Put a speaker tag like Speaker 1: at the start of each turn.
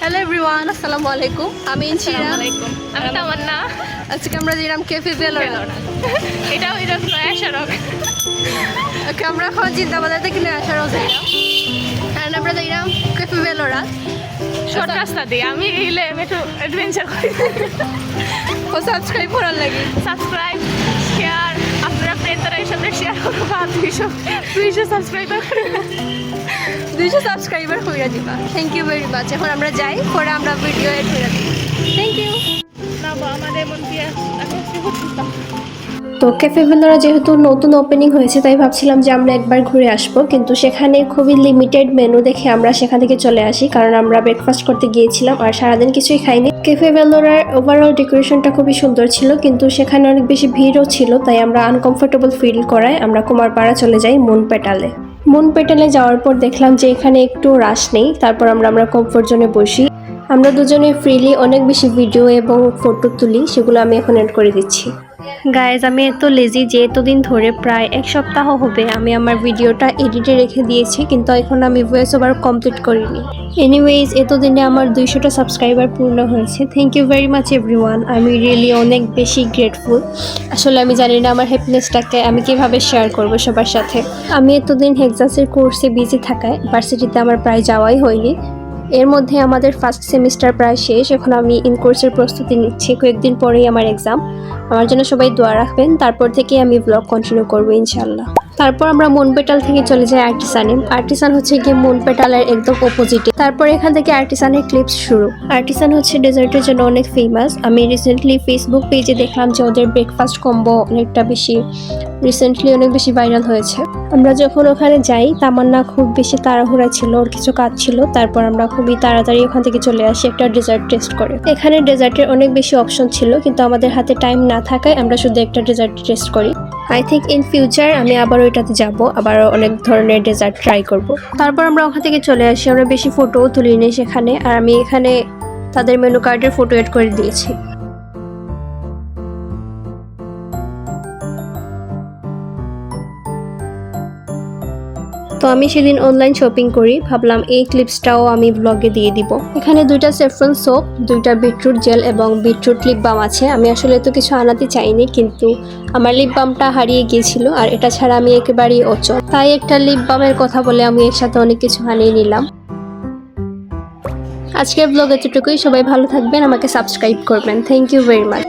Speaker 1: Hello everyone, আসসালামু আলাইকুম। আমি ইনশিরা।
Speaker 2: আমি তামান্না।
Speaker 1: আজকে আমরা যেরাম ক্যাফে ভেলোরা,
Speaker 2: এটাও এরকম নয়া সড়ক।
Speaker 1: ওকে আমরা এখন জিন্দাবাজার থেকে নয়া সড়ক যাইলাম। আর আমরা যাইলাম ক্যাফে ভেলোরা
Speaker 2: শর্ট রাস্তা দিয়ে। আমি রিলে একটু অ্যাডভেঞ্চার করি।
Speaker 1: ও সাবস্ক্রাইব করার লাগে,
Speaker 2: সাবস্ক্রাইব শেয়ার আপনারা ফ্রেন্ডরা এর সাথে শেয়ার করো। বা 200 সাবস্ক্রাইবার
Speaker 1: 200 সাবস্ক্রাইবার হইয়া দিবা। Thank you very much. এখন আমরা যাই, পরে আমরা ভিডিও এড হইয়া দিব। Thank you.
Speaker 2: না বা আমাদের মন দিয়ে এখন কি করতাম।
Speaker 3: তো ক্যাফে ভেলোরা যেহেতু নতুন ওপেনিং হয়েছে, তাই ভাবছিলাম যে আমরা একবার ঘুরে আসবো, কিন্তু সেখানে খুবই লিমিটেড মেনু দেখে আমরা সেখান থেকে চলে আসি, কারণ আমরা ব্রেকফাস্ট করতে গিয়েছিলাম আর সারাদিন কিছুই খাইনি। ক্যাফে ভেলোরার ওভারঅল ডেকোরেশনটা খুবই সুন্দর ছিল, কিন্তু সেখানে অনেক বেশি ভিড়ও ছিল, তাই আমরা আনকমফোর্টেবল ফিল করায় আমরা কুমারপাড়া চলে যাই মুন পেটালে। মুন পেটালে যাওয়ার পর দেখলাম যে এখানে একটু রাশ নেই, তারপর আমরা কমফোর্ট জোনে বসি। আমরা দুজনে ফ্রিলি অনেক বেশি ভিডিও এবং ফটো তুলি, সেগুলো আমি এখন এড করে দিচ্ছি। গাইজ, আমি এত লেজি যে এতদিন ধরে প্রায় এক সপ্তাহ হবে আমি আমার ভিডিওটা এডিটে রেখে দিয়েছি, কিন্তু এখন আমি ভয়েস ওভার কমপ্লিট করিনি। এনিওয়েজ, এতদিনে আমার 200টা সাবস্ক্রাইবার পূর্ণ হয়েছে। Thank you very much everyone. আমি রিয়েলি অনেক বেশি গ্রেটফুল। আসলে আমি জানি না আমার হ্যাপিনেসটাকে আমি কিভাবে শেয়ার করব সবার সাথে। আমি এতদিন হেক্সাসের কোর্সে বিজি থাকায় ভার্সিটিতে আমার প্রায় যাওয়াই হয়নি। এর মধ্যে আমাদের ফার্স্ট সেমিস্টার প্রায় শেষ। এখন আমি ইন কোর্সের প্রস্তুতি নিচ্ছি, কয়েকদিন পরেই আমার এক্সাম। আমার জন্য সবাই দোয়া রাখবেন। তারপর থেকে আমি ব্লগ কন্টিনিউ করবো ইনশাল্লাহ। তারপর আমরা মুন পেটাল থেকে চলে যাই আর্টিসানে। আর্টিসান হচ্ছে গিয়ে মুন পেটালের একদম অপোজিটে। তারপর এখান থেকে আর্টিসানের ক্লিপস শুরু। আর্টিসান হচ্ছে ডেজার্টের জন্য অনেক ফেমাস। আমি রিসেন্টলি ফেসবুক পেজে দেখলাম যে ওদের ব্রেকফাস্ট কম্বো অনেক বেশি ভাইরাল হয়েছে। আমরা যখন ওখানে যাই, তামান্না খুব বেশি তাড়াহুড়া ছিল, ওর কিছু কাজ ছিল। তারপর আমরা খুবই তাড়াতাড়ি ওখান থেকে চলে আসি একটা ডেজার্ট টেস্ট করে। এখানে ডেজার্টের অনেক বেশি অপশন ছিল, কিন্তু আমাদের হাতে টাইম না থাকায় আমরা শুধু একটা ডেজার্ট টেস্ট করি। আই থিঙ্ক ইন ফিউচার আমি আবার ওইটাতে যাব, আবার অনেক ধরনের ডেজার্ট ট্রাই করব। তারপর আমরা ওখান থেকে চলে আসি। আমরা বেশি ফটোও তুলিনি সেখানে, আর আমি এখানে তাদের মেনু কার্ডের ফটো এড করে দিয়েছি। তো আমি সেদিন অনলাইন শপিং করি, ভাবলাম এই ক্লিপসটাও আমি ব্লগে দিয়ে দিব। এখানে 2টা সেফরন সোপ, 2টা বিটরুট জেল এবং বিটরুট লিপ বাম আছে। আমি আসলে তো কিছু আনাতে চাইনি, কিন্তু আমার লিপ বামটা হারিয়ে গিয়েছিল, আর এটা ছাড়া আমি একেবারেই অচল। তাই একটা লিপ বামের কথা বলে আমি এর সাথে অনেক কিছু আনিয়ে নিলাম। আজকের ব্লগ এতটুকুই। সবাই ভালো থাকবেন, আমাকে সাবস্ক্রাইব করবেন। Thank you very much.